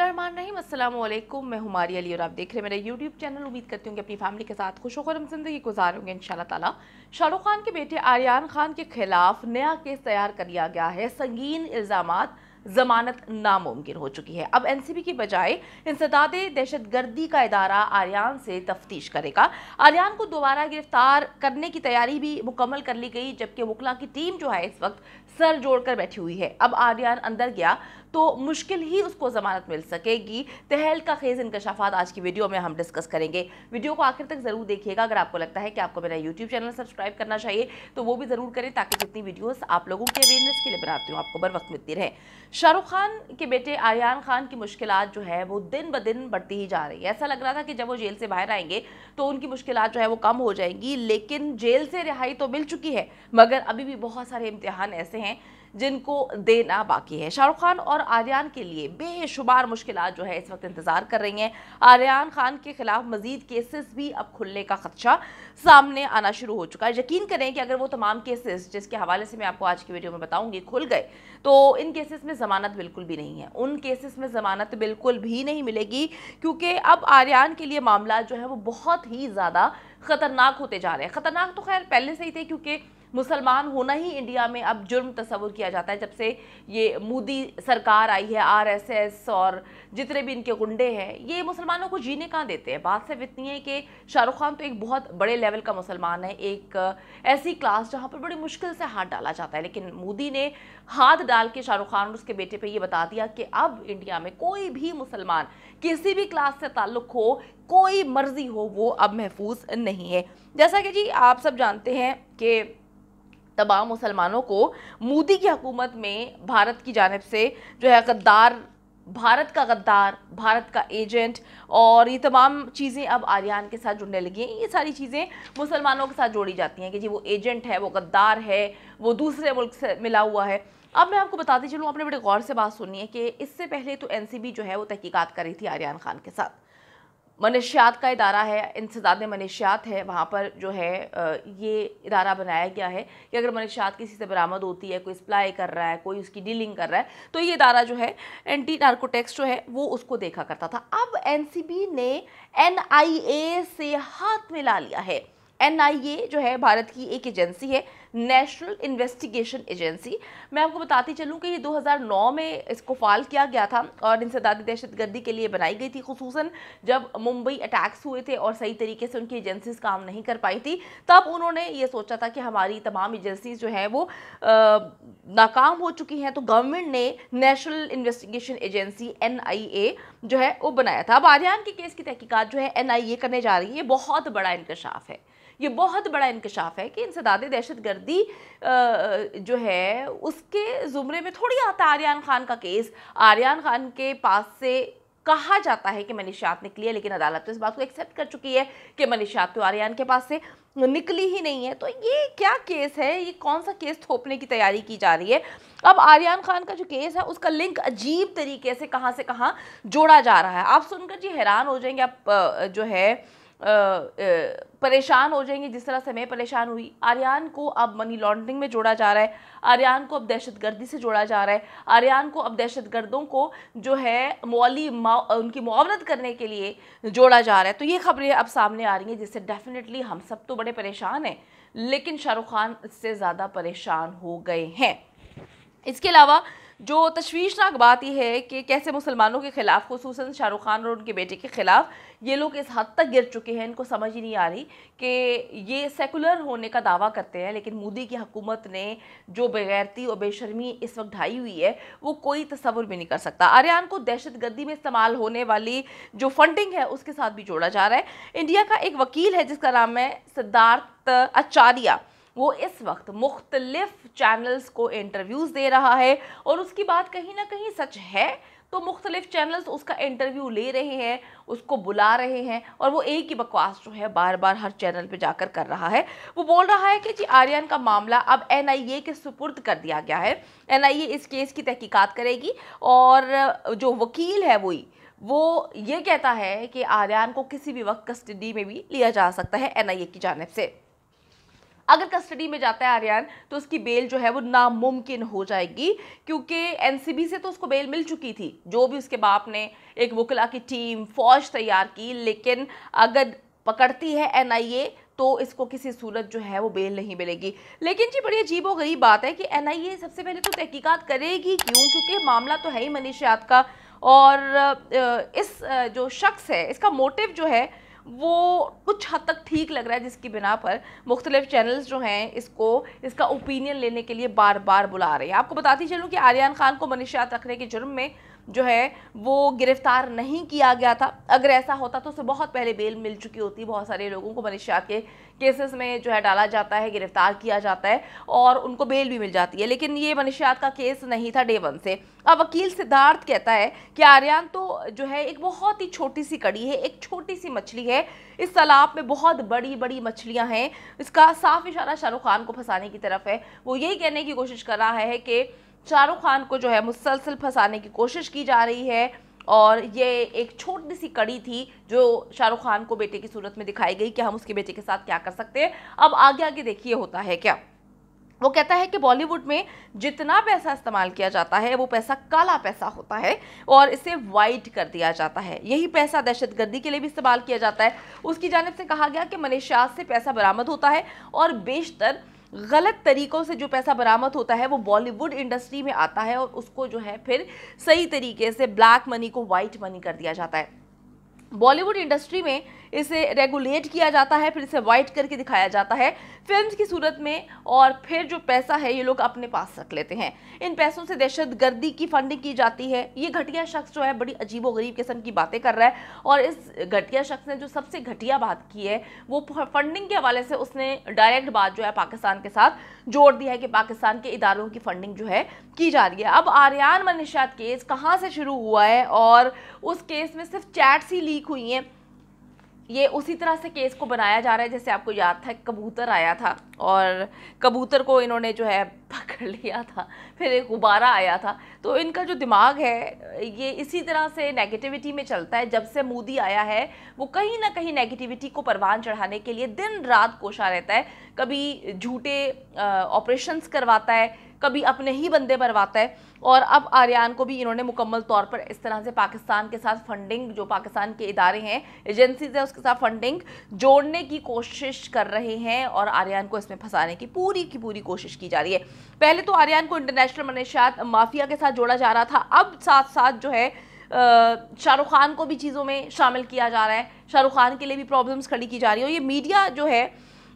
बिस्मिल्लाहिर्रहमानिर्रहीम, अस्सलाम वालेकुम। मैं हूं मारिया अली और आप देख रहे हैं मेरा यूट्यूब चैनल। उम्मीद करती हूँ कि अपनी फैमिली के साथ खुश होकर हम जिंदगी गुजारोगे इंशाल्लाह ताला। शाहरुख खान के बेटे आर्यन खान के खिलाफ नया केस तैयार कर लिया गया है। संगीन इल्जामात, जमानत नामुमकिन हो चुकी है। अब एनसीबी की बजाय इंसदादे दहशतगर्दी का इदारा आर्यन से तफ्तीश करेगा। आर्यन को दोबारा गिरफ्तार करने की तैयारी भी मुकम्मल कर ली गई, जबकि वकला की टीम जो है इस वक्त सर जोड़कर बैठी हुई है। अब आर्यन अंदर गया तो मुश्किल ही उसको जमानत मिल सकेगी। तहलका खेज इंकशाफात आज की वीडियो में हम डिस्कस करेंगे। वीडियो को आखिर तक जरूर देखिएगा। अगर आपको लगता है कि आपको मेरा यूट्यूब चैनल सब्सक्राइब करना चाहिए तो वो भी जरूर करें, ताकि जितनी वीडियोस आप लोगों के अवेयरनेस के लिए बनाती हूँ आपको बर वक्त मिलती रहे। शाहरुख खान के बेटे आर्यन खान की मुश्किलात जो है वो दिन ब दिन बढ़ती ही जा रही है। ऐसा लग रहा था कि जब वो जेल से बाहर आएंगे तो उनकी मुश्किलात जो है वो कम हो जाएंगी, लेकिन जेल से रिहाई तो मिल चुकी है, मगर अभी भी बहुत सारे इम्तिहान ऐसे हैं जिनको देना बाकी है। शाहरुख खान और आर्यन के लिए बेशुमार मुश्किलात जो है इस वक्त इंतजार कर रही हैं। आर्यन खान के खिलाफ मजीद केसेस भी अब खुलने का खदशा सामने आना शुरू हो चुका है। यकीन करें कि अगर वो तमाम केसेस जिसके हवाले से मैं आपको आज की वीडियो में बताऊंगी खुल गए तो इन केसेस में जमानत बिल्कुल भी नहीं है। उन केसेस में जमानत बिल्कुल भी नहीं मिलेगी, क्योंकि अब आर्यन के लिए मामला जो है वो बहुत ही ज़्यादा खतरनाक होते जा रहे हैं। खतरनाक तो खैर पहले से ही थे, क्योंकि मुसलमान होना ही इंडिया में अब जुर्म तस्वुर किया जाता है। जब से ये मोदी सरकार आई है, आरएसएस और जितने भी इनके गुंडे हैं, ये मुसलमानों को जीने कहाँ देते हैं। बात सिर्फ इतनी है कि शाहरुख खान तो एक बहुत बड़े लेवल का मुसलमान है, एक ऐसी क्लास जहाँ पर बड़ी मुश्किल से हाथ डाला जाता है, लेकिन मोदी ने हाथ डाल के शाहरुख खान और उसके बेटे पे ये बता दिया कि अब इंडिया में कोई भी मुसलमान किसी भी क्लास से ताल्लुक हो, कोई मर्जी हो, वो अब महफूज नहीं है। जैसा कि जी आप सब जानते हैं कि तमाम मुसलमानों को मोदी की हुकूमत में भारत की जानिब से जो है गद्दार, भारत का गद्दार, भारत का एजेंट और ये तमाम चीज़ें अब आर्यन के साथ जुड़ने लगी हैं। ये सारी चीज़ें मुसलमानों के साथ जोड़ी जाती हैं कि जी वो एजेंट है, वो गद्दार है, वो दूसरे मुल्क से मिला हुआ है। अब मैं आपको बताती चलूँ, आपने बड़े गौर से बात सुनी है कि इससे पहले तो एनसीबी जो है वो तहकीकात कर रही थी आर्यन खान के साथ। मनशियात का इदारा है, इंसदाद मनशियात है, वहाँ पर जो है ये इदारा बनाया गया है कि अगर मनशियात किसी से बरामद होती है, कोई सप्लाई कर रहा है, कोई उसकी डीलिंग कर रहा है, तो ये इदारा जो है एंटी नार्कोटिक्स जो है वो उसको देखा करता था। अब एनसीबी ने एनआईए से हाथ मिला लिया है। एनआईए जो है भारत की एक एजेंसी है, नेशनल इन्वेस्टिगेशन एजेंसी। मैं आपको बताती चलूँ कि ये 2009 में इसको फाल किया गया था और इंसदादी दहशतगर्दी के लिए बनाई गई थी, खुसूसन जब मुंबई अटैक्स हुए थे और सही तरीके से उनकी एजेंसीज काम नहीं कर पाई थी। तब उन्होंने ये सोचा था कि हमारी तमाम एजेंसीज जो है वो नाकाम हो चुकी हैं, तो गवर्नमेंट ने नेशनल इन्वेस्टिगेशन एजेंसी एनआईए जो है वो बनाया था। अब आर्यन के केस की तहकीकात जो है एनआईए करने जा रही है। बहुत बड़ा इंकशाफ है, ये बहुत बड़ा इंकशाफ है कि इंसदादे दहशतगर्दी जो है उसके जुमरे में थोड़ी आता है आर्यन खान का केस। आर्यन खान के पास से कहा जाता है कि मनशियात निकली है, लेकिन अदालत तो इस बात को एक्सेप्ट कर चुकी है कि मनशियात तो आर्यन के पास से निकली ही नहीं है। तो ये क्या केस है, ये कौन सा केस थोपने की तैयारी की जा रही है। अब आर्यन खान का जो केस है उसका लिंक अजीब तरीके से कहाँ जोड़ा जा रहा है। आप सुनकर जी हैरान हो जाएंगे, आप जो है परेशान हो जाएंगे, जिस तरह से मैं परेशान हुई। आर्यन को अब मनी लॉन्ड्रिंग में जोड़ा जा रहा है, आर्यन को अब दहशतगर्दी से जोड़ा जा रहा है, आर्यन को अब दहशतगर्दों को जो है उनकी मुआवनत करने के लिए जोड़ा जा रहा है। तो ये खबरें अब सामने आ रही हैं, जिससे डेफिनेटली हम सब तो बड़े परेशान हैं, लेकिन शाहरुख खान इससे ज़्यादा परेशान हो गए हैं। इसके अलावा जो तशवीशनाक बात यह है कि कैसे मुसलमानों के खिलाफ, खुसूसन शाहरुख खान और उनके बेटे के खिलाफ ये लोग इस हद तक गिर चुके हैं, इनको समझ ही नहीं आ रही कि ये सेकुलर होने का दावा करते हैं, लेकिन मोदी की हुकूमत ने जो बेगैरती और बेशर्मी इस वक्त ढाई हुई है वो कोई तस्वुर भी नहीं कर सकता। आर्यन को दहशतगर्दी में इस्तेमाल होने वाली जो फंडिंग है उसके साथ भी जोड़ा जा रहा है। इंडिया का एक वकील है जिसका नाम है सिद्धार्थ आचार्य, वो इस वक्त मुख्तलिफ चैनल्स को इंटरव्यूज़ दे रहा है और उसकी बात कहीं ना कहीं सच है, तो मुख्तलिफ चैनल्स उसका इंटरव्यू ले रहे हैं, उसको बुला रहे हैं और वो एक ही बकवास जो है बार बार हर चैनल पे जाकर कर रहा है। वो बोल रहा है कि जी आर्यन का मामला अब एनआईए के सुपुर्द कर दिया गया है, एनआईए इस केस की तहकीकात करेगी और जो वकील है वो ये कहता है कि आर्यन को किसी भी वक्त कस्टडी में भी लिया जा सकता है एनआईए की जानिब से। अगर कस्टडी में जाता है आर्यन तो उसकी बेल जो है वो नामुमकिन हो जाएगी, क्योंकि एनसीबी से तो उसको बेल मिल चुकी थी, जो भी उसके बाप ने एक वकीला की टीम फौज तैयार की, लेकिन अगर पकड़ती है एनआईए तो इसको किसी सूरत जो है वो बेल नहीं मिलेगी। लेकिन जी बड़ी अजीब और गरीब बात है कि एनआईए सबसे पहले तो तहकीकात करेगी क्यों, क्योंकि मामला तो है ही मनीष याद का, और इस जो शख्स है इसका मोटिव जो है वो कुछ हद तक ठीक लग रहा है, जिसकी बिना पर मुख्तलिफ चैनल्स जो हैं इसका ओपिनियन लेने के लिए बार बार बुला रहे हैं। आपको बताती चलूँ कि आर्यन खान को मनीषियात रखने के जुर्म में जो है वो गिरफ्तार नहीं किया गया था। अगर ऐसा होता तो उसे बहुत पहले बेल मिल चुकी होती। बहुत सारे लोगों को मनीषियात के केसेस में जो है डाला जाता है, गिरफ्तार किया जाता है और उनको बेल भी मिल जाती है, लेकिन ये मनीषियात का केस नहीं था डे वन से। अब वकील सिद्धार्थ कहता है कि आर्यन तो जो है एक बहुत ही छोटी सी कड़ी है, एक छोटी सी मछली है, इस तालाब में बहुत बड़ी बड़ी मछलियां हैं। इसका साफ इशारा शाहरुख खान को फंसाने की तरफ है। वो यही कहने की कोशिश कर रहा है कि शाहरुख खान को जो है मुसलसल फंसाने की कोशिश की जा रही है, और ये एक छोटी सी कड़ी थी जो शाहरुख खान को बेटे की सूरत में दिखाई गई कि हम उसके बेटे के साथ क्या कर सकते हैं। अब आगे आगे देखिए होता है क्या। वो कहता है कि बॉलीवुड में जितना पैसा इस्तेमाल किया जाता है वो पैसा काला पैसा होता है और इसे वाइट कर दिया जाता है। यही पैसा दहशतगर्दी के लिए भी इस्तेमाल किया जाता है। उसकी जानिब से कहा गया कि मनीषियात से पैसा बरामद होता है और बेशतर गलत तरीकों से जो पैसा बरामद होता है वो बॉलीवुड इंडस्ट्री में आता है और उसको जो है फिर सही तरीके से ब्लैक मनी को वाइट मनी कर दिया जाता है। बॉलीवुड इंडस्ट्री में इसे रेगुलेट किया जाता है, फिर इसे वाइट करके दिखाया जाता है फिल्म्स की सूरत में, और फिर जो पैसा है ये लोग अपने पास रख लेते हैं। इन पैसों से दहशतगर्दी की फंडिंग की जाती है। ये घटिया शख्स जो है बड़ी अजीबोगरीब किस्म की बातें कर रहा है, और इस घटिया शख्स ने जो सबसे घटिया बात की है वो फंडिंग के हवाले से उसने डायरेक्ट बात जो है पाकिस्तान के साथ जोड़ दिया है कि पाकिस्तान के इदारों की फंडिंग जो है की जा रही है। अब आर्यन मनीषियात केस कहाँ से शुरू हुआ है, और उस केस में सिर्फ चैट्स ही लीक हुई हैं। ये उसी तरह से केस को बनाया जा रहा है जैसे आपको याद था कबूतर आया था और कबूतर को इन्होंने जो है पकड़ लिया था, फिर एक गुब्बारा आया था। तो इनका जो दिमाग है ये इसी तरह से नेगेटिविटी में चलता है। जब से मोदी आया है वो कहीं ना कहीं नेगेटिविटी को परवान चढ़ाने के लिए दिन रात कोशा रहता है। कभी झूठे ऑपरेशंस करवाता है, कभी अपने ही बंदे मरवाता है, और अब आर्यन को भी इन्होंने मुकम्मल तौर पर इस तरह से पाकिस्तान के साथ फंडिंग, जो पाकिस्तान के इदारे हैं, एजेंसीज है, उसके साथ फंडिंग जोड़ने की कोशिश कर रहे हैं और आर्यन को इसमें फंसाने की पूरी कोशिश की जा रही है। पहले तो आर्यन को इंटरनेशनल मनीषियात माफिया के साथ जोड़ा जा रहा था, अब साथ साथ जो है शाहरुख खान को भी चीज़ों में शामिल किया जा रहा है। शाहरुख खान के लिए भी प्रॉब्लम्स खड़ी की जा रही है, और ये मीडिया जो है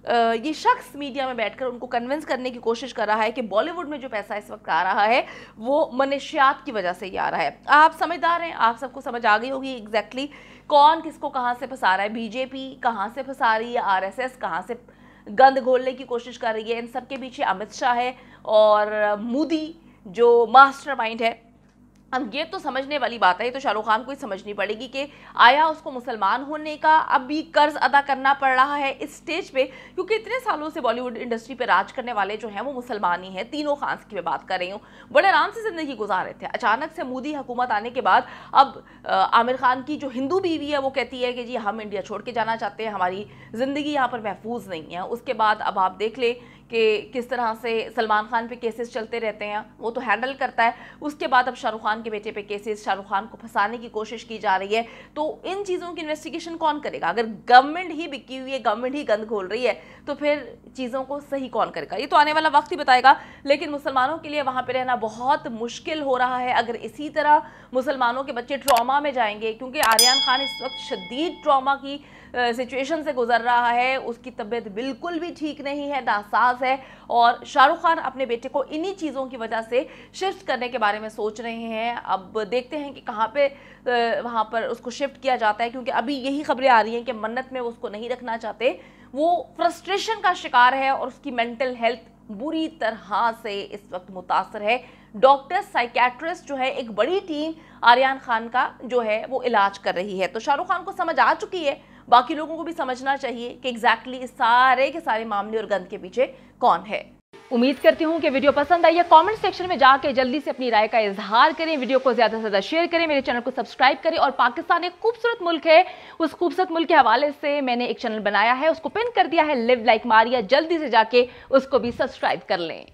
ये शख्स मीडिया में बैठकर उनको कन्विंस करने की कोशिश कर रहा है कि बॉलीवुड में जो पैसा इस वक्त आ रहा है वो मनीषियात की वजह से ही आ रहा है। आप समझदार हैं, आप सबको समझ आ गई होगी एग्जैक्टली कौन किसको कहाँ से फंसा रहा है। बीजेपी कहाँ से फंसा रही है, आरएसएस कहाँ से गंद घोलने की कोशिश कर रही है। इन सब के पीछे अमित शाह है और मोदी जो मास्टरमाइंड है। अब ये तो समझने वाली बात है, ये तो शाहरुख खान को ही समझनी पड़ेगी कि आया उसको मुसलमान होने का अब भी कर्ज अदा करना पड़ रहा है इस स्टेज पे, क्योंकि इतने सालों से बॉलीवुड इंडस्ट्री पे राज करने वाले जो हैं वो मुसलमान ही हैं। तीनों खान्स की मैं बात कर रही हूँ, बड़े आराम से जिंदगी गुजार रहे थे। अचानक से मोदी हुकूमत आने के बाद अब आमिर खान की जो हिंदू बीवी है वो कहती है कि जी हम इंडिया छोड़ के जाना चाहते हैं, हमारी ज़िंदगी यहाँ पर महफूज नहीं है। उसके बाद अब आप देख ले कि किस तरह से सलमान खान पे केसेस चलते रहते हैं, वो तो हैंडल करता है। उसके बाद अब शाहरुख खान के बेटे पे केसेस, शाहरुख खान को फंसाने की कोशिश की जा रही है। तो इन चीज़ों की इन्वेस्टिगेशन कौन करेगा? अगर गवर्नमेंट ही बिकी हुई है, गवर्नमेंट ही गंद घोल रही है, तो फिर चीज़ों को सही कौन करेगा? ये तो आने वाला वक्त ही बताएगा। लेकिन मुसलमानों के लिए वहाँ पर रहना बहुत मुश्किल हो रहा है अगर इसी तरह मुसलमानों के बच्चे ट्रॉमा में जाएंगे, क्योंकि आर्यन खान इस वक्त शदीद ट्रॉमा की सिचुएशन से गुजर रहा है। उसकी तबीयत बिल्कुल भी ठीक नहीं है, नासाज है, और शाहरुख खान अपने बेटे को इन्हीं चीज़ों की वजह से शिफ्ट करने के बारे में सोच रहे हैं। अब देखते हैं कि कहाँ पे वहाँ पर उसको शिफ्ट किया जाता है, क्योंकि अभी यही खबरें आ रही हैं कि मन्नत में वो उसको नहीं रखना चाहते। वो फ्रस्ट्रेशन का शिकार है और उसकी मेंटल हेल्थ बुरी तरह से इस वक्त मुतासर है। डॉक्टर साइकेट्रिस्ट जो है एक बड़ी टीम आर्यन खान का जो है वो इलाज कर रही है। तो शाहरुख खान को समझ आ चुकी है, बाकी लोगों को भी समझना चाहिए कि एग्जैक्टली इस सारे के सारे मामले और गंद के पीछे कौन है। उम्मीद करती हूँ कि वीडियो पसंद आई है। कमेंट सेक्शन में जाके जल्दी से अपनी राय का इजहार करें, वीडियो को ज़्यादा से ज़्यादा शेयर करें, मेरे चैनल को सब्सक्राइब करें। और पाकिस्तान एक खूबसूरत मुल्क है, उस खूबसूरत मुल्क के हवाले से मैंने एक चैनल बनाया है, उसको पिन कर दिया है, लिव लाइक मारिया। जल्दी से जाके उसको भी सब्सक्राइब कर लें।